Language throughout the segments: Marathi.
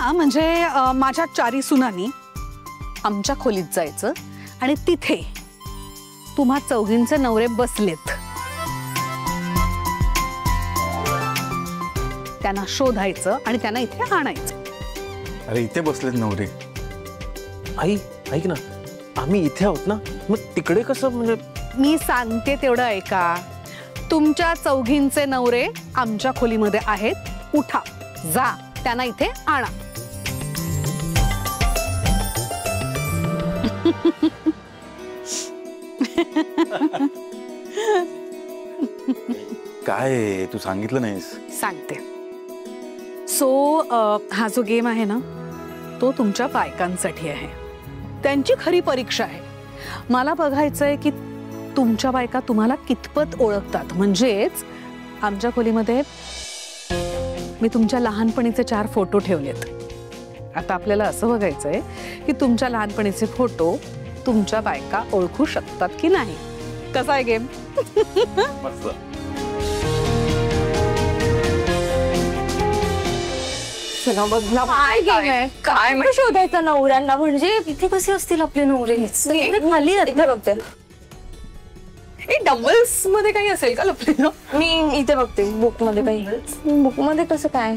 हा म्हणजे माझ्या चारी सुनांनी आमच्या खोलीत जायचं आणि तिथे तुम्हा चौघींचे नवरे बसलेत, त्यांना शोधायचं आणि त्यांना इथे आणायचं. अरे इथे बसलेत नवरे. आई ऐक ना, आम्ही इथे आहोत ना, मग तिकडे कसं? म्हणजे मी सांगते तेवढं ऐका. तुमच्या चौघींचे नवरे आमच्या खोलीमध्ये आहेत, उठा जा त्यांना इथे आणा. काय तू सांगितलं नाहीस? सांगते. सो हा जो गेम आहे ना तो तुमच्या बायकांसाठी आहे. त्यांची खरी परीक्षा आहे. मला बघायचंय की तुमच्या बायका तुम्हाला कितपत ओळखतात. म्हणजेच आमच्या खोलीमध्ये मी तुमच्या लहानपणीचे 4 फोटो ठेवलेत. आता आपल्याला असं बघायचंय की तुमच्या लहानपणीचे फोटो तुमच्या बायका ओळखू शकतात की नाही. कसा आहे गेम? मस्त. काय म्हणजे शोधायचं नवऱ्यांना? म्हणजे इथे कसे असतील आपले नवरे? खाली बघते. डबल्स मध्ये काही असेल का लपलेलं? मी इथे बघते बुक मध्ये. काही बुक मध्ये कसं काय?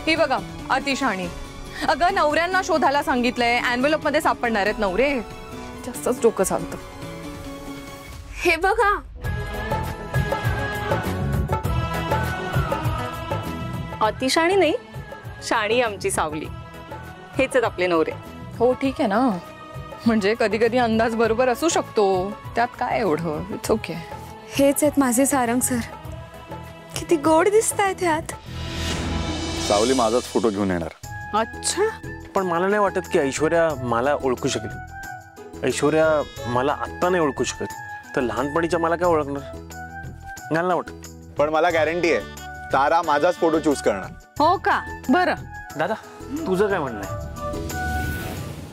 ही बघा अतिशहाणी. अगं नवऱ्यांना शोधायला सांगितलंय, एन्व्हलप मध्ये सापडणार आहेत नवरे. जास्तच डोकं चालतं. हे बघा, अतिशहाणी नाही, शाणी आमची सावली. हेच आहेत आपले नवरे. हो ठीक आहे ना, म्हणजे कधी कधी अंदाज बरोबर असू शकतो, त्यात काय एवढं. It's okay. हेच आहेत माझे सारंग सर. किती गोड दिसतायत ह्यात. सावली माझाच फोटो घेऊन येणार. अच्छा, पण मला नाही वाटत की ऐश्वर्या मला ओळखू शकेल. ऐश्वर्या मला आत्ता नाही ओळखू शकत, तर लहानपणीच्या मला काय ओळखणार? मला नाही वाटत. पण मला गॅरंटी आहे तारा माझाच फोटो चूज करणार. हो का? बरं दादा तुझं काय म्हणणं आहे?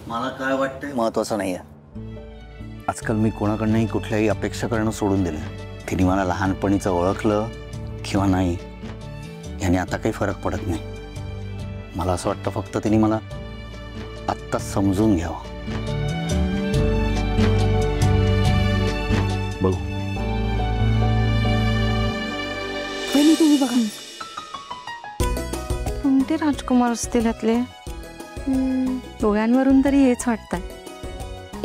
मला काय वाटतंय महत्वाचं नाहीये. आजकाल मी कोणाकडनंही कुठल्याही अपेक्षा करणं सोडून दिलं. तिने मला लहानपणीचं ओळखलं किंवा नाही याने आता काही फरक पडत नाही. मला असं वाटतं फक्त तिने मला आत्ता समजून घ्यावं. बघू. तुम्ही बघा कोणते राजकुमार असतील यातले? डोळ्यांवरून तरी हेच वाटतं.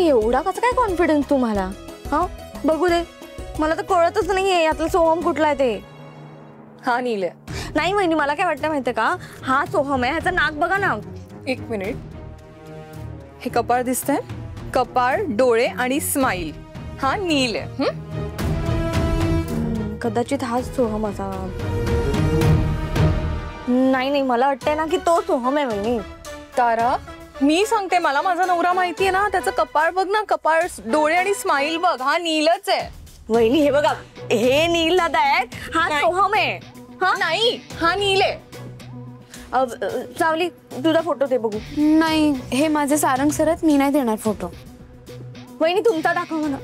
एवढा कसं काय कॉन्फिडन्स तुम्हाला? हा बघू दे, मला तर कळतच नाहीये यातलं सोहम कुठला आहे ते. हा नील आहे. नाही वहिनी, मला काय वाटतं माहितीये का, हा सोहम आहे. ह्याचं नाक बघा ना. एक मिनिट. हे कपाळ दिसतंय, कपाळ, डोळे आणि स्माइल. हा नील आहे. कदाचित हाच सोहम असावा. नाही मला वाटतंय ना की तो सोहम आहे वहिनी. तारा मी सांगते, मला माझा नवरा माहितीये ना. त्याचं कपाळ बघ ना, कपाळ, डोळे आणि स्माइल बघ. हा नीलच आहे वहिनी. हे बघा, हे नील दादा आहे. हा सोहम आहे. हा नाही, हा नील आहे. सावली तुझा फोटो दे बघू. नाही, हे माझे सारंग सर आहेत, मी नाही देणार फोटो. वहिनी तुमचा दाखव म्हणा.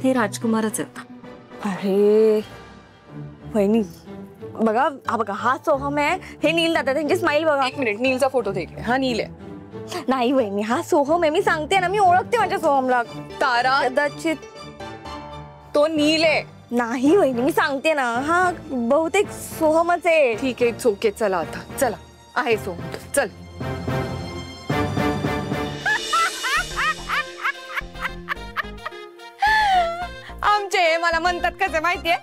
हे राजकुमारच आहेत. अरे वहिनी बघा, हा बघा, हा सोहम आहे. हे नील दादा, त्यांची स्माइल बघा. एक मिनिट, नीलचा फोटो दे. हा नील आहे. नाही वहिनी, हा सोहम आहे. मी सांगते ना, मी ओळखते माझ्या सोहमला. तारा कदाचित तो नील आहे. नाही वहिनी, मी सांगते ना, हा बहुतेक सोहमच आहे. ठीक आहे, चोके. चला आता, चला. आहे सोहम, चल. आमचे मला म्हणतात कसे माहितीये,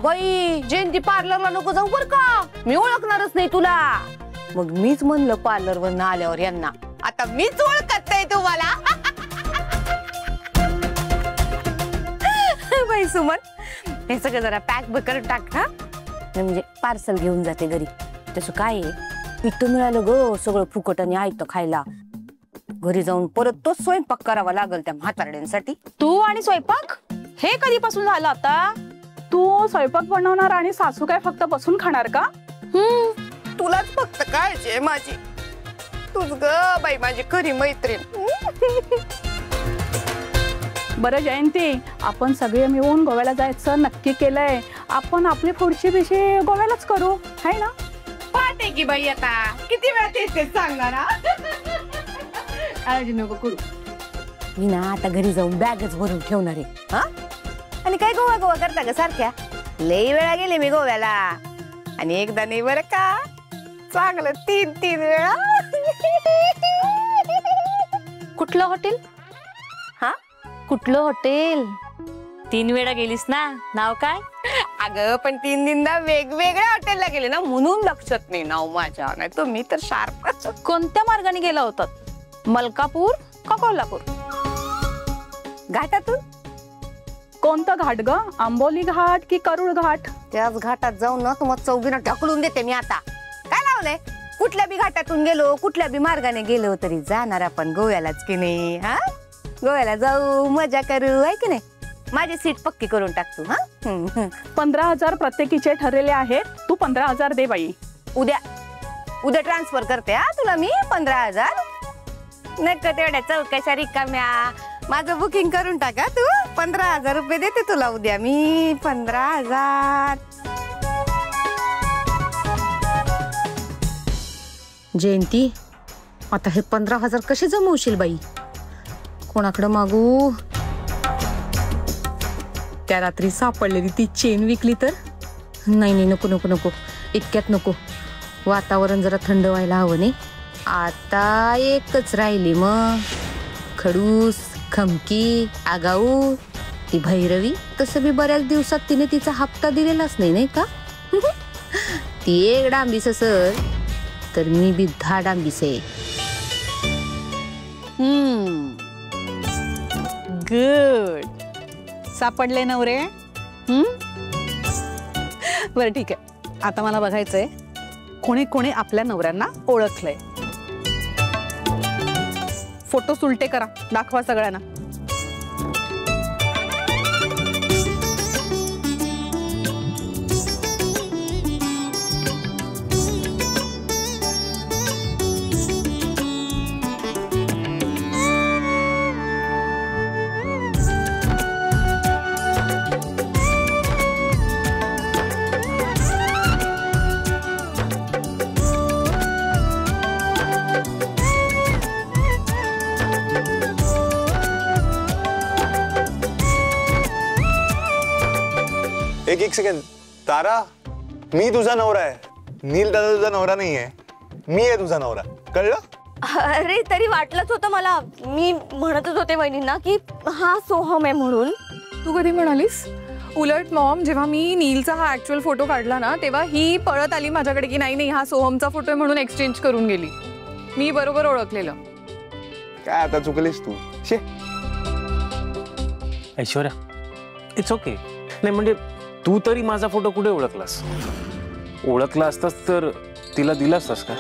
बाई जयंती पार्लरला नको जाऊ बर का, मी ओळखणारच नाही तुला. मग मीच म्हणलं पार्लरवर आल्यावर यांना, आता मीच ओळखत नाही तुम्हाला. बाई सुमन, हे सगळं जरा पॅक करून टाक. हा म्हणजे पार्सल घेऊन जाते घरी. तसं काय आहे, इथं मिळालं ग सगळं फुकट आणि आयतं खायला. घरी जाऊन परत तो स्वयंपाक करावा लागल त्या म्हातारड्यांसाठी. तू आणि स्वयंपाक हे कधीपासून झालं आता? तू स्वयंपाक बनवणार आणि सासू काय फक्त बसून खाणार का? तुलाच फक्त काळजी आहे माझी. तूच ग बाई माझी खरी मैत्रीण. बरं जयंती, आपण सगळे मिळून गोव्याला जायचं नक्की केलंय. आपण आपली पुढची दिशी गोव्यालाच करू, है ना? जाते की बाई आता किती वेळा तेच सांगणार काळजी नको करू मी ना आता घरी जाऊन बॅगच भरून ठेवणार आहे हा आणि काय गोवा गोवा करता का सारख्या लई वेळा गेले मी गोव्याला आणि एकदा नाही बरं का चांगलं 3 वेळा कुठलं हॉटेल हा कुठलं हॉटेल 3 वेळा गेलीस ना नाव काय अगं पण 3 दिनदा वेगवेगळ्या हॉटेलला गेले ना म्हणून लक्षात नाही नाव माझ्या नाही तर मी तर शार्प कोणत्या मार्गाने गेला होतात मलकापूर का कोल्हापूर घाटातून कोणतं घाट ग आंबोली घाट की करुळ घाट त्याच घाटात जाऊन ना तुम्हाला चौघींना ढकलून देते मी आता काय लावलंय कुठल्या बी घाटातून गेलो कुठल्या बी मार्गाने गेलो तरी जाणार आपण गोव्यालाच की नाही हा गोव्याला जाऊ मजा करू आहे की नाही माझी सीट पक्की करून टाकतो हा 15,000 प्रत्येकीचे ठरलेले आहेत तू 15,000 दे बाई उद्या ट्रान्सफर करते हा तुला मी 15,000 नक्की तेवढ्या चौकशा रिकाम्या माझं बुकिंग करून टाका तू 15,000 रुपये देते तुला उद्या मी 15,000 जयंती आता हे 15,000 कसे जमवशील बाई कोणाकडे मागू त्या रात्री सापडलेली ती चेन विकली तर नाही नको नको नको इतक्यात नको वातावरण जरा थंड व्हायला हवं नाही आता एकच राहिली मग खडूस खमकी आगाऊ ती भैरवी तसं बी बऱ्याच दिवसात तिने तिचा हप्ता दिलेलाच नाही का ती एक डांबीस असेल तर मी बी 10 डांबीस आहे गुड सापडले नवरे बरं ठीक आहे आता मला बघायचंय कोणी कोणी आपल्या नवऱ्यांना ओळखलंय फोटो सुलटे करा दाखवा सगळ्यांना एक सेकंड तारा मी तुझा नवरा आहे नील दादा तुझा नवरा नाहीये मी आहे तुझा नवरा कळलं अरे तरी वाटलंच होतं मला मी म्हणतच होते वहिनींना की हा सोहम आहे म्हणून तू कधी म्हणालीस उलट मॉम जेव्हा मी नीलचा हा ऍक्च्युअल फोटो काढला ना तेव्हा ही पळत आली माझ्याकडे की नाही हा सोहमचा फोटो आहे म्हणून एक्सचेंज करून गेली मी बरोबर ओळखलेलं काय आता चुकलीस तू शे ऐश्वर्या इट्स ओके नाही म्हणजे तू तरी माझा फोटो कुठे ओळखला असतास तर तिला दिला असतास का